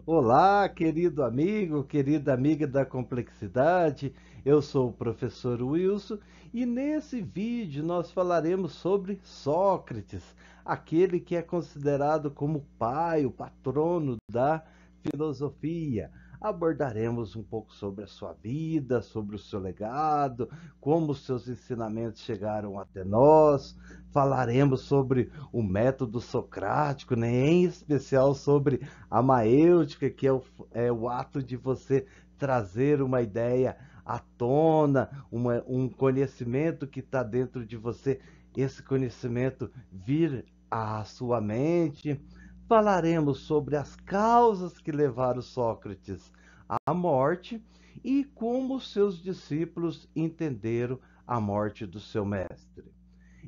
Olá, querido amigo, querida amiga da complexidade. Eu sou o professor Wilson e nesse vídeo nós falaremos sobre Sócrates, aquele que é considerado como o pai, o patrono da filosofia. Abordaremos um pouco sobre a sua vida, sobre o seu legado, como os seus ensinamentos chegaram até nós. Falaremos sobre o método socrático, né? Em especial sobre a maêutica, que é o ato de você trazer uma ideia à tona, um conhecimento que está dentro de você, esse conhecimento vir à sua mente. Falaremos sobre as causas que levaram Sócrates à morte e como seus discípulos entenderam a morte do seu mestre.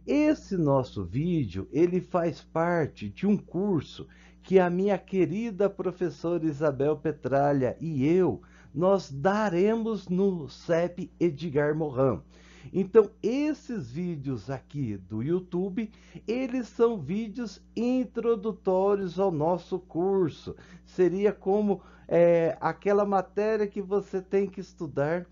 Esse nosso vídeo, ele faz parte de um curso que a minha querida professora Isabel Petralha e eu, nós daremos no CEP Edgar Morin. Então, esses vídeos aqui do YouTube, eles são vídeos introdutórios ao nosso curso. Seria como aquela matéria que você tem que estudar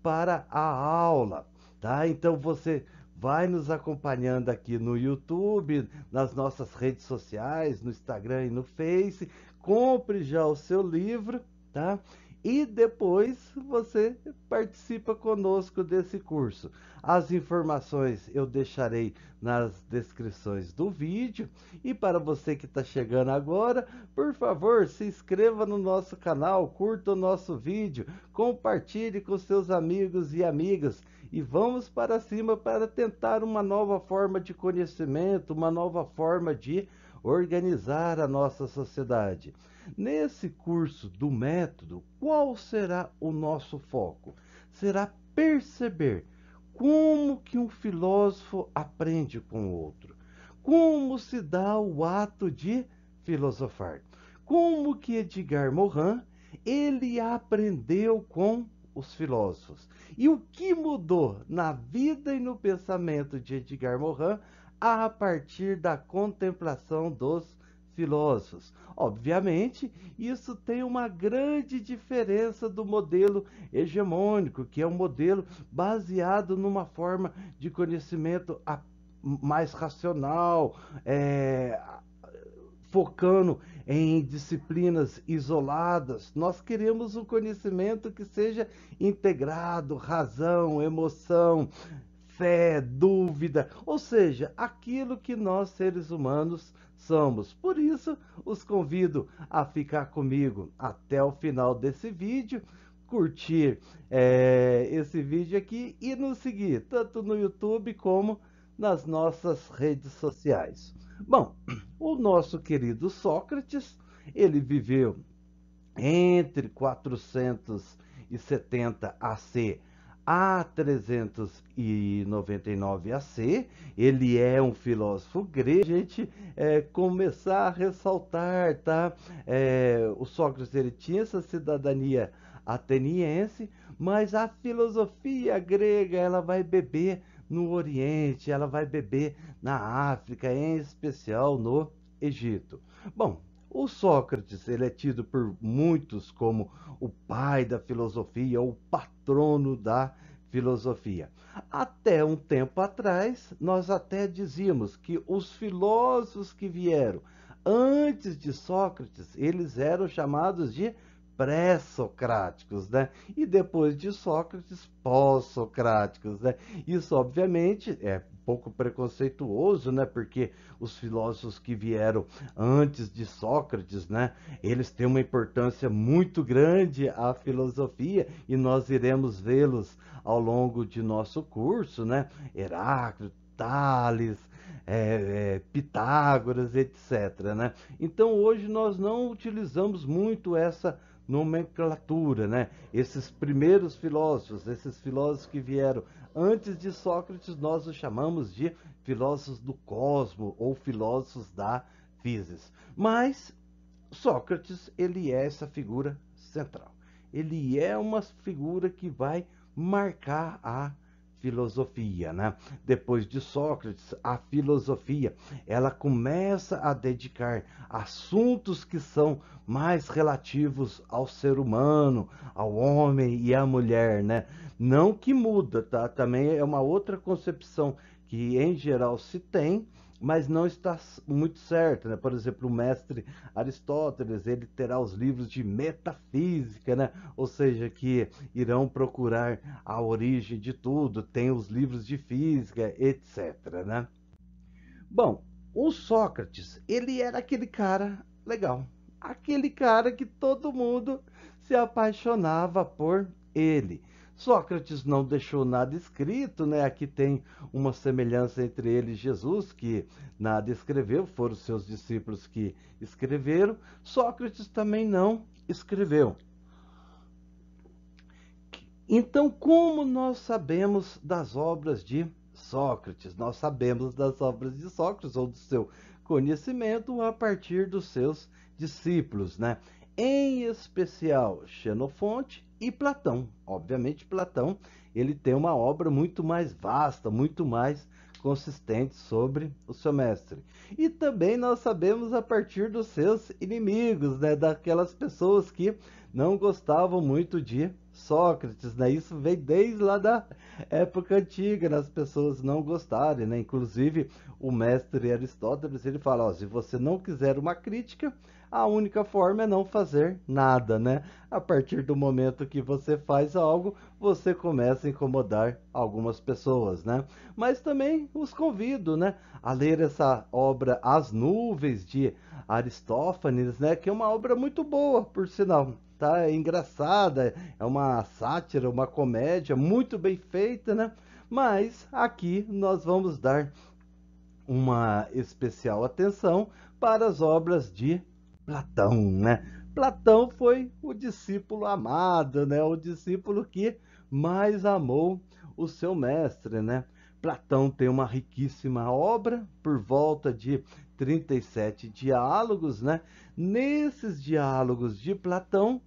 para a aula, tá? Então, você vai nos acompanhando aqui no YouTube, nas nossas redes sociais, no Instagram e no Face. Compre já o seu livro, tá? E depois você participa conosco desse curso. As informações eu deixarei nas descrições do vídeo. E para você que está chegando agora, por favor, se inscreva no nosso canal, curta o nosso vídeo, compartilhe com seus amigos e amigas e vamos para cima para tentar uma nova forma de conhecimento, uma nova forma de organizar a nossa sociedade. Nesse curso do método, qual será o nosso foco? Será perceber como que um filósofo aprende com o outro, como se dá o ato de filosofar, como que Edgar Morin ele aprendeu com os filósofos. E o que mudou na vida e no pensamento de Edgar Morin a partir da contemplação dos filósofos? Obviamente, isso tem uma grande diferença do modelo hegemônico, que é um modelo baseado numa forma de conhecimento mais racional, focando em disciplinas isoladas. Nós queremos um conhecimento que seja integrado, razão, emoção, fé, dúvida, ou seja, aquilo que nós seres humanos somos. Por isso, os convido a ficar comigo até o final desse vídeo, curtir esse vídeo aqui e nos seguir, tanto no YouTube como nas nossas redes sociais. Bom, o nosso querido Sócrates, ele viveu entre 470 AC a 399 AC. Ele é um filósofo grego. A gente começar a ressaltar, tá? O Sócrates ele tinha essa cidadania ateniense, mas a filosofia grega ela vai beber no Oriente, ela vai beber na África, em especial no Egito. Bom, o Sócrates ele é tido por muitos como o pai da filosofia, o patrono da filosofia. Até um tempo atrás, nós até dizíamos que os filósofos que vieram antes de Sócrates, eles eram chamados de pré-socráticos, né? E depois de Sócrates, pós-socráticos, né? Isso, obviamente, é um pouco preconceituoso, né? Porque os filósofos que vieram antes de Sócrates, né? Eles têm uma importância muito grande à filosofia e nós iremos vê-los ao longo de nosso curso, né? Heráclito, Tales, Pitágoras, etc. Né? Então hoje nós não utilizamos muito essa nomenclatura, né? Esses primeiros filósofos, esses filósofos que vieram antes de Sócrates, nós os chamamos de filósofos do cosmo ou filósofos da physis. Mas Sócrates, ele é essa figura central. Ele é uma figura que vai marcar a filosofia, né? Depois de Sócrates, a filosofia, ela começa a dedicar assuntos que são mais relativos ao ser humano, ao homem e à mulher, né? Não que muda, tá? Também é uma outra concepção que em geral se tem, mas não está muito certa, né? Por exemplo, o mestre Aristóteles, ele terá os livros de metafísica, né? Ou seja, que irão procurar a origem de tudo, tem os livros de física, etc, né? Bom, o Sócrates, ele era aquele cara legal, aquele cara que todo mundo se apaixonava por ele. Sócrates não deixou nada escrito, né? Aqui tem uma semelhança entre ele e Jesus, que nada escreveu, foram seus discípulos que escreveram. Sócrates também não escreveu. Então, como nós sabemos das obras de Sócrates? Nós sabemos das obras de Sócrates ou do seu conhecimento a partir dos seus discípulos, né? Em especial Xenofonte e Platão. Obviamente, Platão, ele tem uma obra muito mais vasta, muito mais consistente sobre o seu mestre. E também nós sabemos a partir dos seus inimigos, né? Daquelas pessoas que não gostavam muito de Sócrates, né? Isso vem desde lá da época antiga, né? As pessoas não gostarem, né? Inclusive, o mestre Aristóteles, ele fala, ó, se você não quiser uma crítica, a única forma é não fazer nada, né? A partir do momento que você faz algo, você começa a incomodar algumas pessoas, né? Mas também os convido, né, a ler essa obra As Nuvens de Aristófanes, né, que é uma obra muito boa, por sinal. Tá? É engraçada, é uma sátira, uma comédia muito bem feita, né? Mas aqui nós vamos dar uma especial atenção para as obras de Platão, né? Platão foi o discípulo amado, né? O discípulo que mais amou o seu mestre, né? Platão tem uma riquíssima obra, por volta de 37 diálogos, né? Nesses diálogos de Platão,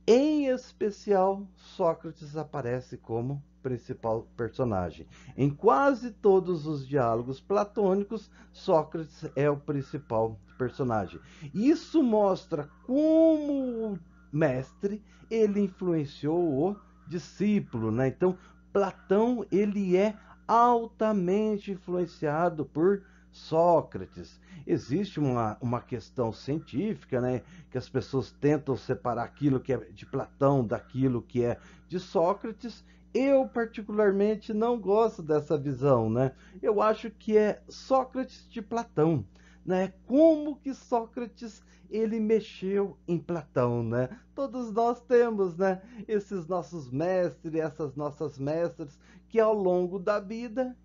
em especial, Sócrates aparece como principal personagem. Em quase todos os diálogos platônicos, Sócrates é o principal personagem. Isso mostra como o mestre ele influenciou o discípulo, né? Então, Platão ele é altamente influenciado por Sócrates. Existe uma questão científica, né, que as pessoas tentam separar aquilo que é de Platão daquilo que é de Sócrates. Eu, particularmente, não gosto dessa visão, né? Eu acho que é Sócrates de Platão, né? Como que Sócrates ele mexeu em Platão, né? Todos nós temos, né, esses nossos mestres, essas nossas mestras que ao longo da vida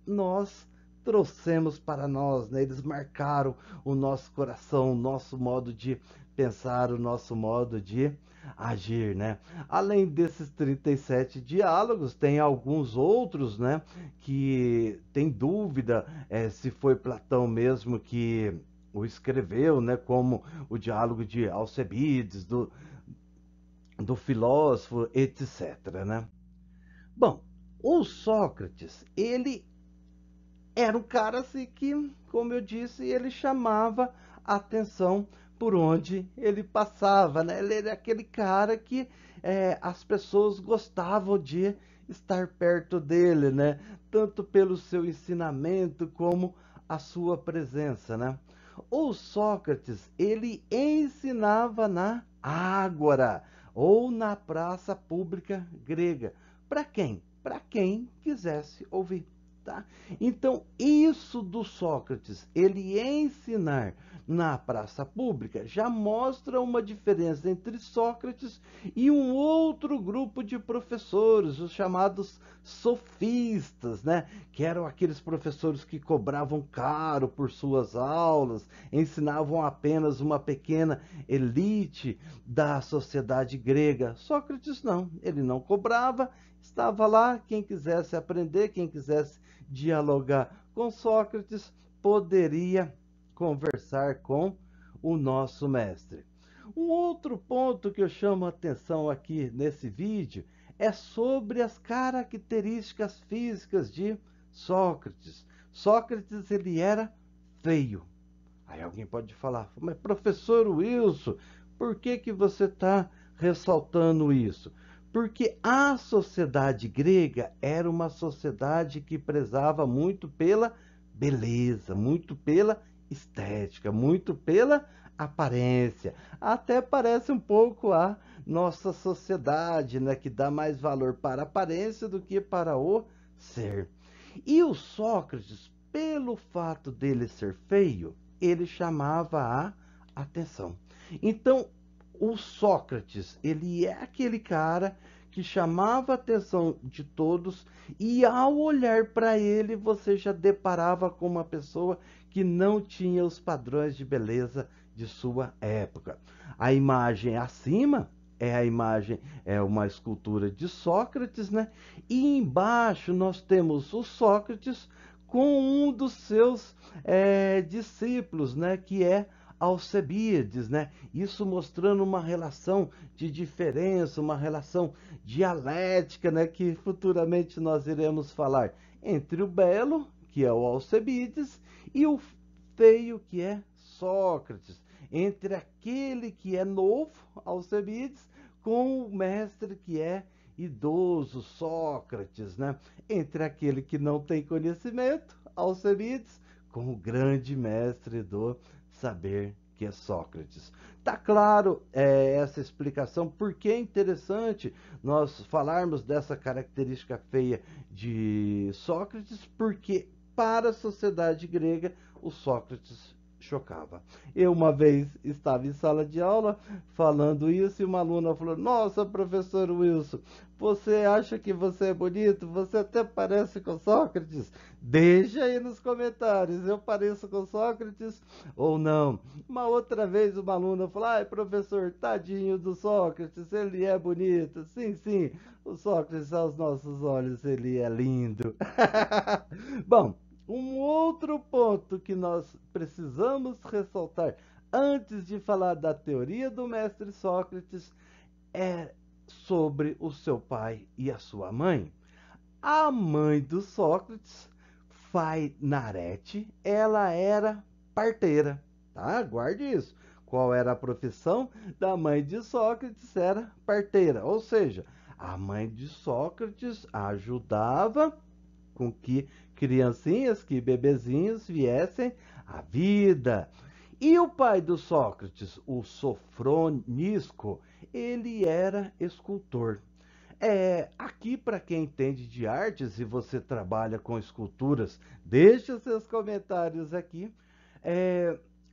nós trouxemos para nós, né? Eles marcaram o nosso coração, o nosso modo de pensar, o nosso modo de agir, né? Além desses 37 diálogos, tem alguns outros, né? Que tem dúvida se foi Platão mesmo que o escreveu, né? Como o diálogo de Alcebiades, do filósofo, etc, né? Bom, o Sócrates, ele era um cara assim que, como eu disse, ele chamava a atenção por onde ele passava, né? Ele era aquele cara que as pessoas gostavam de estar perto dele, né? Tanto pelo seu ensinamento como a sua presença, né? O Sócrates, ele ensinava na ágora ou na praça pública grega. Para quem? Para quem quisesse ouvir. Tá? Então, isso do Sócrates, ele ensinar na praça pública, já mostra uma diferença entre Sócrates e um outro grupo de professores, os chamados sofistas, né? Que eram aqueles professores que cobravam caro por suas aulas, ensinavam apenas uma pequena elite da sociedade grega. Sócrates não, ele não cobrava, estava lá, quem quisesse aprender, quem quisesse dialogar com Sócrates, poderia conversar com o nosso mestre. Um outro ponto que eu chamo a atenção aqui nesse vídeo é sobre as características físicas de Sócrates. Sócrates, ele era feio. Aí alguém pode falar, mas professor Wilson, por que que você está ressaltando isso? Porque a sociedade grega era uma sociedade que prezava muito pela beleza, muito pela estética, muito pela aparência. Até parece um pouco a nossa sociedade, né, que dá mais valor para a aparência do que para o ser. E o Sócrates, pelo fato dele ser feio, ele chamava a atenção. Então, o Sócrates, ele é aquele cara que chamava a atenção de todos e ao olhar para ele, você já deparava com uma pessoa que não tinha os padrões de beleza de sua época. A imagem acima é a imagem, é uma escultura de Sócrates, né? E embaixo nós temos o Sócrates com um dos seus discípulos, né? Que é Alcebiades, né? Isso mostrando uma relação de diferença, uma relação dialética, né? Que futuramente nós iremos falar entre o belo, que é o Alcebiades, e o feio, que é Sócrates. Entre aquele que é novo, Alcebiades, com o mestre que é idoso, Sócrates, né? Entre aquele que não tem conhecimento, Alcebiades, com o grande mestre do saber, que é Sócrates. Tá claro essa explicação, porque é interessante nós falarmos dessa característica feia de Sócrates, porque para a sociedade grega, o Sócrates chocava. Eu uma vez estava em sala de aula falando isso e uma aluna falou: Nossa, professor Wilson, você acha que você é bonito? Você até parece com Sócrates. Deixa aí nos comentários, eu pareço com Sócrates ou não? Uma outra vez uma aluna falou: Ai, professor, tadinho do Sócrates, ele é bonito. Sim, sim, o Sócrates aos nossos olhos, ele é lindo. Bom, um outro ponto que nós precisamos ressaltar antes de falar da teoria do mestre Sócrates é sobre o seu pai e a sua mãe. A mãe do Sócrates, Fainarete, ela era parteira, tá? Guarde isso. Qual era a profissão da mãe de Sócrates? Era parteira, ou seja, a mãe de Sócrates ajudava com que criancinhas, que bebezinhos viessem à vida. E o pai do Sócrates, o Sofronisco, ele era escultor. Aqui, para quem entende de artes e você trabalha com esculturas, deixe os seus comentários aqui.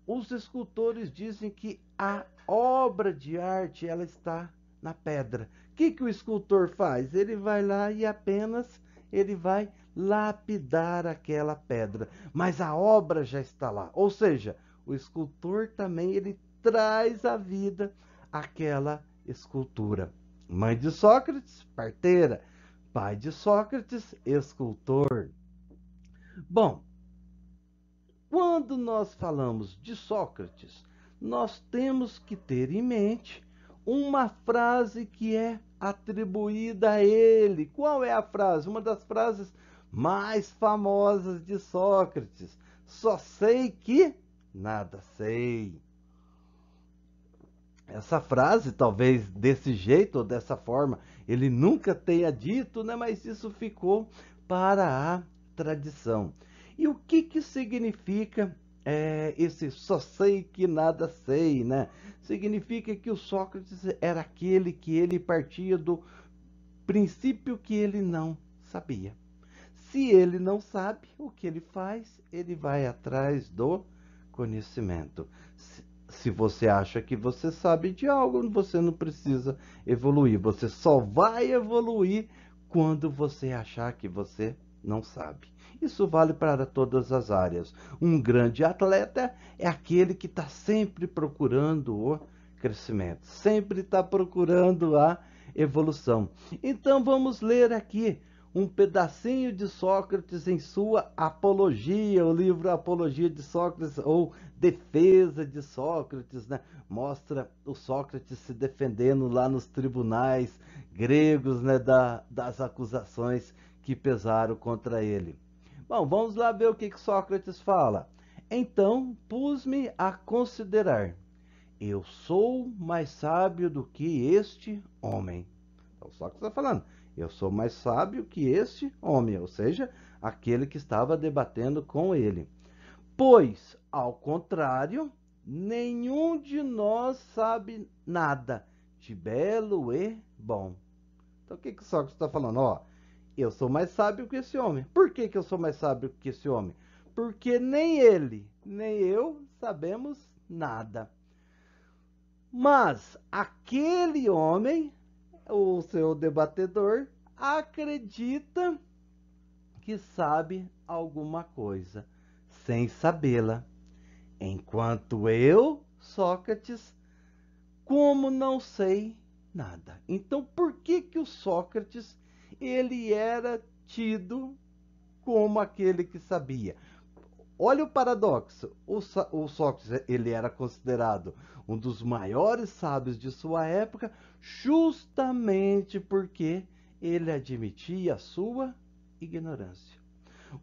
Os escultores dizem que a obra de arte ela está na pedra. O que, que o escultor faz? Ele vai lá e apenas ele vai lapidar aquela pedra, mas a obra já está lá. Ou seja, o escultor também ele traz à vida aquela escultura. Mãe de Sócrates, parteira. Pai de Sócrates, escultor. Bom, quando nós falamos de Sócrates, nós temos que ter em mente uma frase que é atribuída a ele. Qual é a frase? Uma das frases mais famosas de Sócrates. Só sei que nada sei. Essa frase, talvez desse jeito ou dessa forma, ele nunca tenha dito, né? Mas isso ficou para a tradição. E o que que significa esse só sei que nada sei, né? Significa que o Sócrates era aquele que ele partia do princípio que ele não sabia. Se ele não sabe o que ele faz, ele vai atrás do conhecimento. Se você acha que você sabe de algo, você não precisa evoluir. Você só vai evoluir quando você achar que você não sabe. Isso vale para todas as áreas. Um grande atleta é aquele que está sempre procurando o crescimento, sempre está procurando a evolução. Então vamos ler aqui um pedacinho de Sócrates em sua Apologia, o livro Apologia de Sócrates, ou Defesa de Sócrates, né? Mostra o Sócrates se defendendo lá nos tribunais gregos, né? Das acusações que pesaram contra ele. Bom, vamos lá ver o que Sócrates fala. Então, pus-me a considerar. Eu sou mais sábio do que este homem. Então, Sócrates está falando, eu sou mais sábio que este homem, ou seja, aquele que estava debatendo com ele. Pois, ao contrário, nenhum de nós sabe nada de belo e bom. Então, o que Sócrates está falando? Ó, eu sou mais sábio que esse homem. Por que eu sou mais sábio que esse homem? Porque nem ele, nem eu sabemos nada. Mas aquele homem, o seu debatedor, acredita que sabe alguma coisa, sem sabê-la. Enquanto eu, Sócrates, como não sei nada. Então, por que o Sócrates ele era tido como aquele que sabia? Olha o paradoxo. O Sócrates ele era considerado um dos maiores sábios de sua época, justamente porque ele admitia a sua ignorância.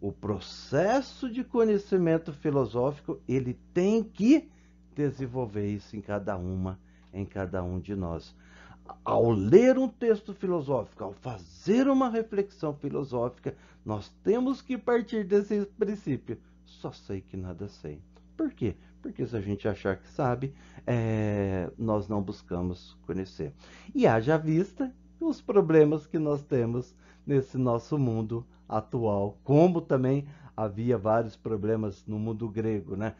O processo de conhecimento filosófico ele tem que desenvolver isso em cada um de nós. Ao ler um texto filosófico, ao fazer uma reflexão filosófica, nós temos que partir desse princípio. Só sei que nada sei. Por quê? Porque se a gente achar que sabe, nós não buscamos conhecer. E haja vista os problemas que nós temos nesse nosso mundo atual, como também havia vários problemas no mundo grego, né?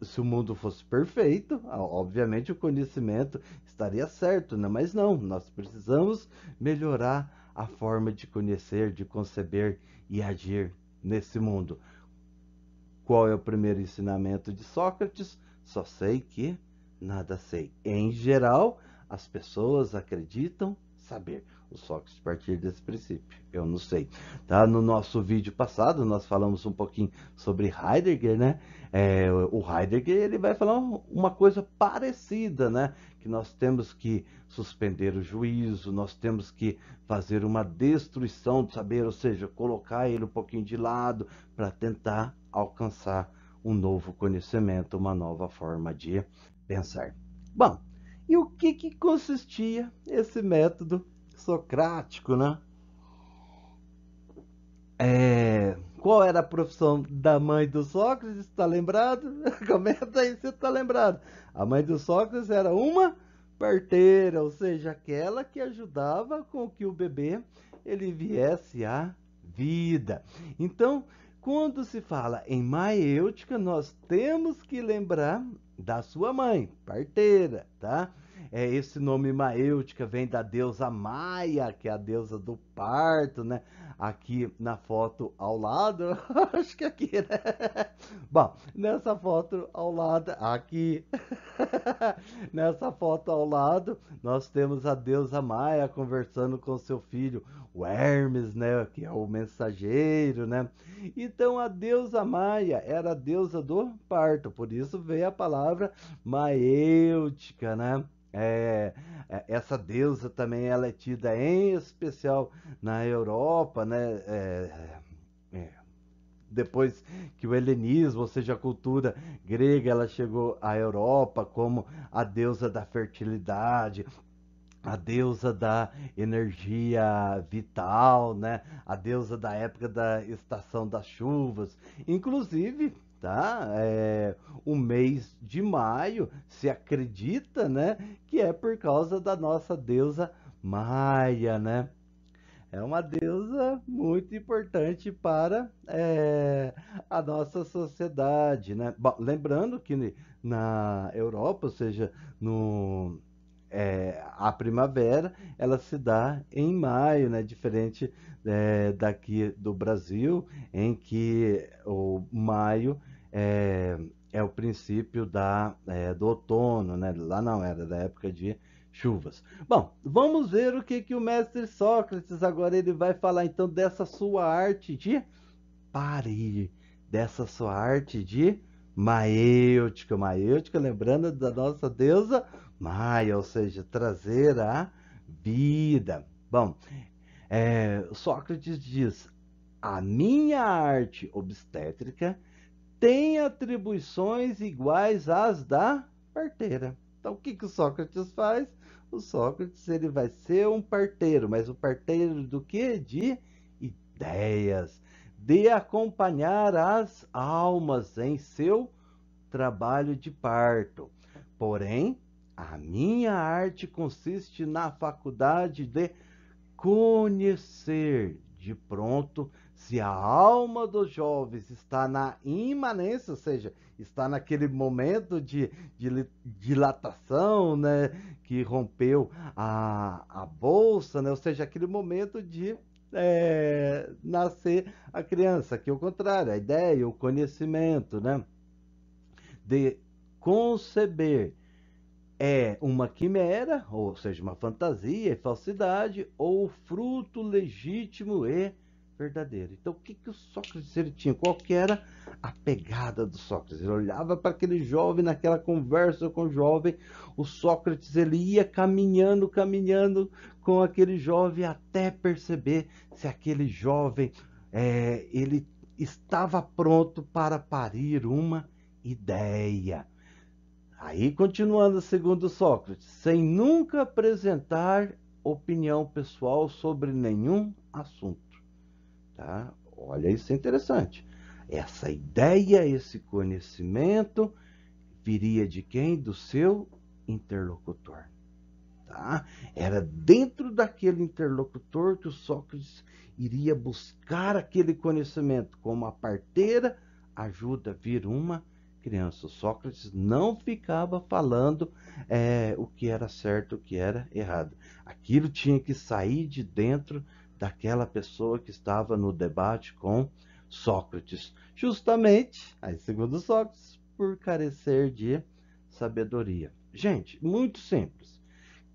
Se o mundo fosse perfeito, obviamente o conhecimento estaria certo, né? Mas não, nós precisamos melhorar a forma de conhecer, de conceber e agir nesse mundo. Qual é o primeiro ensinamento de Sócrates? Só sei que nada sei. Em geral, as pessoas acreditam saber. O Sócrates partir desse princípio. Eu não sei. Tá? No nosso vídeo passado, nós falamos um pouquinho sobre Heidegger, né? O Heidegger ele vai falar uma coisa parecida, né? Que nós temos que suspender o juízo, nós temos que fazer uma destruição do saber, ou seja, colocar ele um pouquinho de lado para tentar alcançar um novo conhecimento, uma nova forma de pensar. Bom, e o que consistia esse método socrático, né? Qual era a profissão da mãe do Sócrates? Está lembrado? Comenta aí se está lembrado. A mãe do Sócrates era uma parteira, ou seja, aquela que ajudava com que o bebê ele viesse à vida. Então, quando se fala em maêutica, nós temos que lembrar da sua mãe, parteira, tá? Esse nome maêutica vem da deusa Maia, que é a deusa do parto, né? Aqui na foto ao lado, acho que aqui, né? Bom, nessa foto ao lado, aqui, nessa foto ao lado, nós temos a deusa Maia conversando com seu filho, o Hermes, né? Que é o mensageiro, né? Então a deusa Maia era a deusa do parto, por isso veio a palavra maêutica, né? Essa deusa também ela é tida em especial na Europa, né? Depois que o helenismo, ou seja, a cultura grega, ela chegou à Europa como a deusa da fertilidade, a deusa da energia vital, né? A deusa da época da estação das chuvas. Inclusive, tá? O mês de maio se acredita, né? Que é por causa da nossa deusa Maia, né? É uma deusa muito importante para a nossa sociedade, né? Bom, lembrando que na Europa, ou seja, a primavera, ela se dá em maio, né? Diferente daqui do Brasil, em que o maio é o princípio do outono, né? Lá não, era da época de chuvas. Bom, vamos ver o que o mestre Sócrates agora ele vai falar então dessa sua arte de parir, dessa sua arte de maêutica. Maêutica, lembrando da nossa deusa Maia, ou seja, trazer a vida. Bom, Sócrates diz: a minha arte obstétrica tem atribuições iguais às da parteira. Então, o que o Sócrates faz? O Sócrates ele vai ser um parteiro, mas o parteiro do quê? De ideias, de acompanhar as almas em seu trabalho de parto. Porém, a minha arte consiste na faculdade de conhecer de pronto se a alma dos jovens está na imanência, ou seja, está naquele momento de dilatação, né, que rompeu a bolsa, né, ou seja, aquele momento de nascer a criança, que é o contrário, a ideia, o conhecimento, né, de conceber uma quimera, ou seja, uma fantasia e falsidade, ou fruto legítimo e verdadeiro. Então, o que o Sócrates ele tinha? Qual que era a pegada do Sócrates? Ele olhava para aquele jovem, naquela conversa com o jovem, o Sócrates ele ia caminhando, caminhando com aquele jovem até perceber se aquele jovem ele estava pronto para parir uma ideia. Aí, continuando segundo Sócrates, sem nunca apresentar opinião pessoal sobre nenhum assunto. Tá? Olha, isso é interessante. Essa ideia, esse conhecimento, viria de quem? Do seu interlocutor. Tá? Era dentro daquele interlocutor que o Sócrates iria buscar aquele conhecimento, como a parteira ajuda a vir uma criança. O Sócrates não ficava falando o que era certo, o que era errado. Aquilo tinha que sair de dentro daquela pessoa que estava no debate com Sócrates. Justamente, aí segundo Sócrates, por carecer de sabedoria. Gente, muito simples.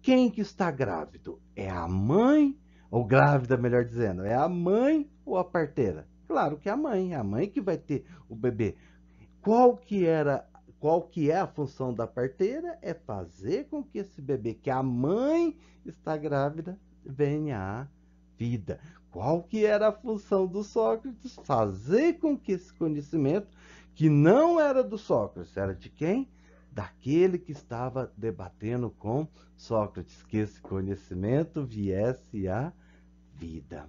Quem que está grávido? É a mãe, ou grávida, melhor dizendo, é a mãe ou a parteira? Claro que é a mãe que vai ter o bebê. Qual que era, qual que é a função da parteira? É fazer com que esse bebê, que a mãe está grávida, venha à vida. Qual que era a função do Sócrates? Fazer com que esse conhecimento, que não era do Sócrates, era de quem? Daquele que estava debatendo com Sócrates, que esse conhecimento viesse à vida.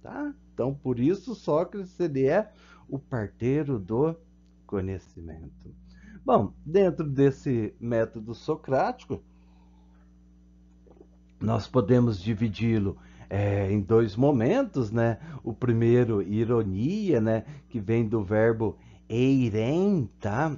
Tá? Então, por isso, Sócrates ele é o parteiro do conhecimento. Bom, dentro desse método socrático, nós podemos dividi-lo em dois momentos, né? O primeiro, ironia, né? Que vem do verbo eiren, tá?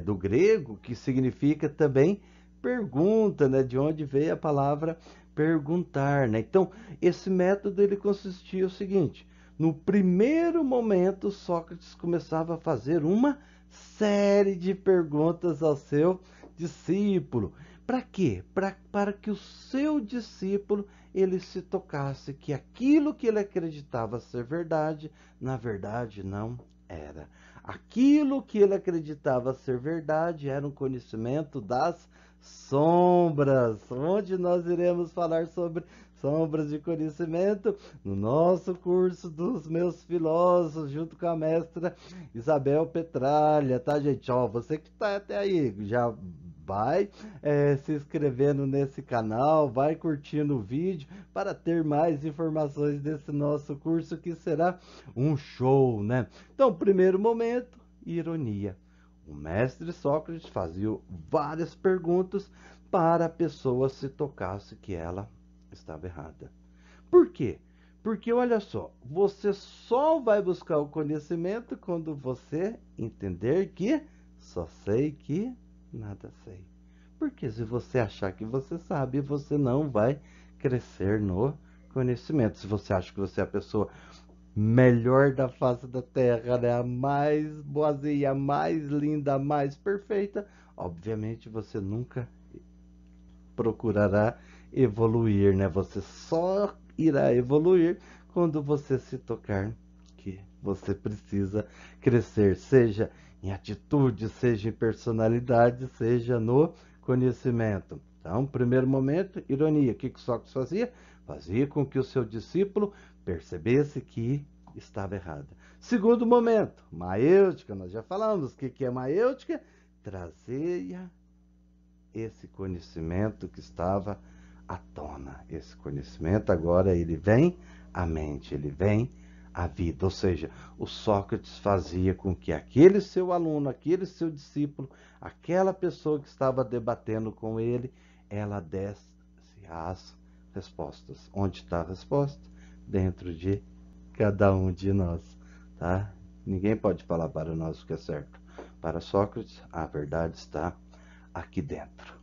Do grego, que significa também pergunta, né? De onde veio a palavra perguntar, né? Então, esse método ele consistia o seguinte: no primeiro momento, Sócrates começava a fazer uma série de perguntas ao seu discípulo. Para quê? Para que o seu discípulo ele se tocasse que aquilo que ele acreditava ser verdade, na verdade não era. Aquilo que ele acreditava ser verdade era um conhecimento das sombras, onde nós iremos falar sobre sombras de conhecimento no nosso curso dos meus filósofos, junto com a mestra Isabel Petralha, tá, gente? Ó, você que tá até aí, já vai se inscrevendo nesse canal, vai curtindo o vídeo para ter mais informações desse nosso curso que será um show, né? Então, primeiro momento, ironia. O mestre Sócrates fazia várias perguntas para a pessoa se tocasse que ela estava errada. Por quê? Porque olha só, você só vai buscar o conhecimento quando você entender que só sei que nada sei. Porque se você achar que você sabe, você não vai crescer no conhecimento. Se você acha que você é a pessoa melhor da face da terra, né? A mais boazinha, a mais linda, a mais perfeita, obviamente você nunca procurará evoluir, né? Você só irá evoluir quando você se tocar que você precisa crescer, seja em atitude, seja em personalidade, seja no conhecimento. Então, primeiro momento, ironia. O que Sócrates fazia? Fazia com que o seu discípulo percebesse que estava errado. Segundo momento, maêutica. Nós já falamos. O que é maêutica? Trazer esse conhecimento que estava à tona. Esse conhecimento agora ele vem à mente, ele vem à vida. Ou seja, o Sócrates fazia com que aquele seu aluno, aquele seu discípulo, aquela pessoa que estava debatendo com ele, ela desse as respostas. Onde está a resposta? Dentro de cada um de nós, tá? Ninguém pode falar para nós o que é certo. Para Sócrates, a verdade está aqui dentro.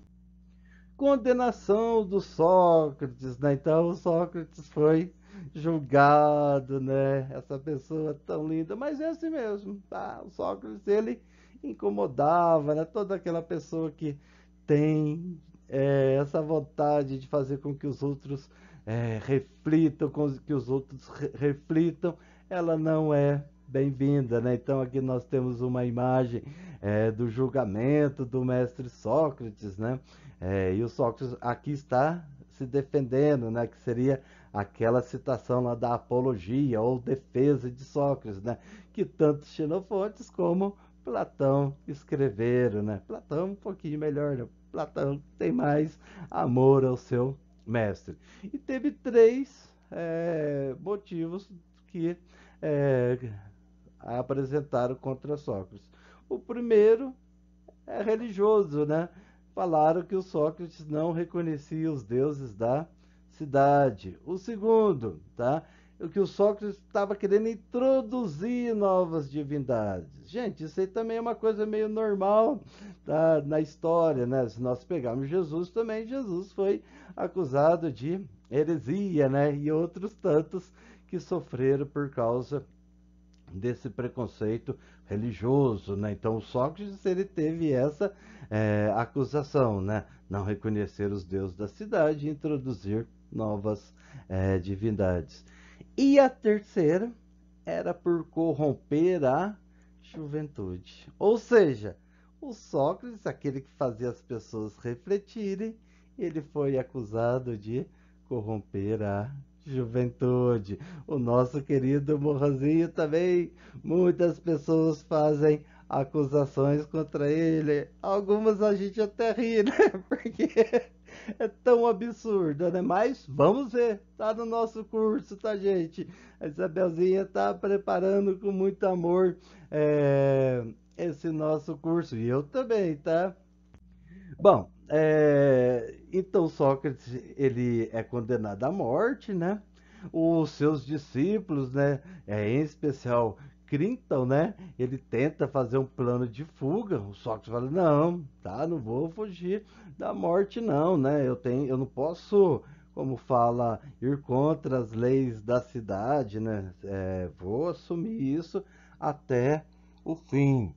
Condenação do Sócrates, né? Então, o Sócrates foi julgado, né? Essa pessoa tão linda, mas é assim mesmo, tá? O Sócrates, ele incomodava, né? Toda aquela pessoa que tem essa vontade de fazer com que os outros reflitam, com que os outros reflitam, ela não é bem-vinda, né? Então aqui nós temos uma imagem do julgamento do mestre Sócrates, né? E o Sócrates aqui está se defendendo, né? Que seria aquela citação lá da apologia ou defesa de Sócrates, né? Que tanto Xenofontes como Platão escreveram, né? Platão um pouquinho melhor, né? Platão tem mais amor ao seu mestre. E teve três motivos que é, apresentaram contra Sócrates. O primeiro é religioso, né? Falaram que o Sócrates não reconhecia os deuses da cidade. O segundo, tá? O que o Sócrates estava querendo introduzir novas divindades. Gente, isso aí também é uma coisa meio normal, tá? Na história, né? Se nós pegarmos Jesus também, Jesus foi acusado de heresia, né? E outros tantos que sofreram por causa desse preconceito religioso, né? Então o Sócrates ele teve essa acusação, né? Não reconhecer os deuses da cidade e introduzir novas divindades. E a terceira era por corromper a juventude. Ou seja, o Sócrates, aquele que fazia as pessoas refletirem, ele foi acusado de corromper a juventude. O nosso querido Morrazinho também, muitas pessoas fazem acusações contra ele. Algumas a gente até ri, né? Porque é tão absurdo, né? Mas vamos ver, tá no nosso curso, tá, gente? A Isabelzinha tá preparando com muito amor esse nosso curso. E eu também, tá? Bom, então Sócrates ele é condenado à morte, né? Os seus discípulos, né? Em especial Crinton, né? Ele tenta fazer um plano de fuga. O Sócrates fala: não, tá? Não vou fugir da morte, não, né? Eu não posso, como fala, ir contra as leis da cidade, né? Vou assumir isso até o fim.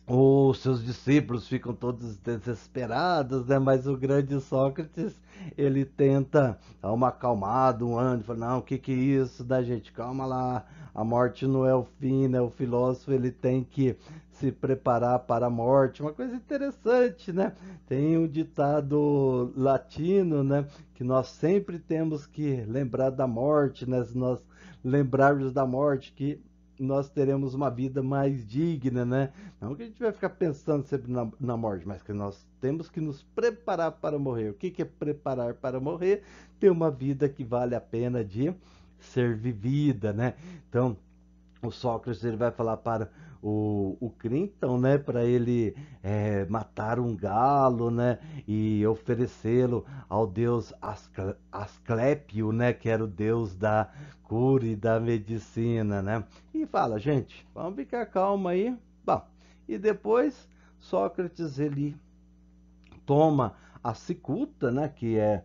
Os seus discípulos ficam todos desesperados, né? Mas o grande Sócrates, ele tenta dar uma acalmada, um ânimo, fala, não, o que é isso, da gente? Calma lá, a morte não é o fim, né? O filósofo, ele tem que se preparar para a morte. Uma coisa interessante, né? Tem um ditado latino, né? Que nós sempre temos que lembrar da morte, né? Se nós lembrarmos da morte, que nós teremos uma vida mais digna, né? Não que a gente vai ficar pensando sempre na morte, mas que nós temos que nos preparar para morrer. O que é preparar para morrer? Ter uma vida que vale a pena de ser vivida, né? Então, o Sócrates ele vai falar para o Crinton, né, para ele matar um galo, né, e oferecê-lo ao deus Asclépio, né, que era o deus da cura e da medicina, né, e fala, gente, vamos ficar calma aí, bom, e depois Sócrates ele toma a cicuta, né, que é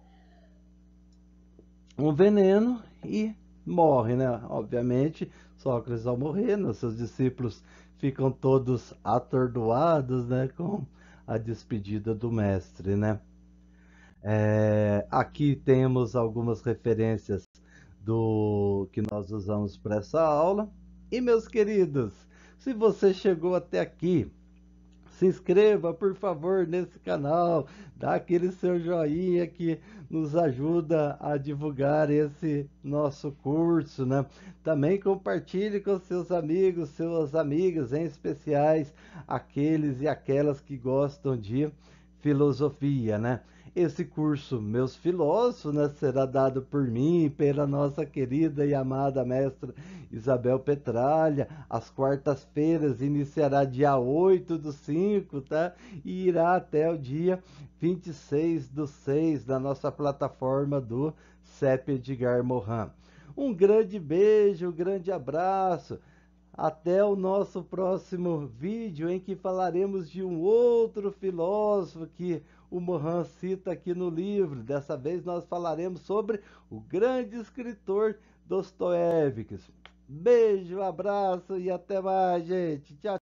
um veneno e morre, né? Obviamente, Sócrates ao morrer, né, seus discípulos ficam todos atordoados, né, com a despedida do mestre, né? Aqui temos algumas referências do que nós usamos para essa aula. E meus queridos, se você chegou até aqui, se inscreva, por favor, nesse canal, dá aquele seu joinha que nos ajuda a divulgar esse nosso curso, né? Também compartilhe com seus amigos, suas amigas, em especiais aqueles e aquelas que gostam de filosofia, né? Esse curso, Meus Filósofos, né, será dado por mim e pela nossa querida e amada mestra Isabel Petralha. Às quartas-feiras, iniciará dia 8/5, tá? E irá até o dia 26/6 na nossa plataforma do CEP Edgar Morin. Um grande beijo, um grande abraço. Até o nosso próximo vídeo, em que falaremos de um outro filósofo que o Morin cita aqui no livro. Dessa vez nós falaremos sobre o grande escritor Dostoiévski. Beijo, abraço e até mais, gente. Tchau.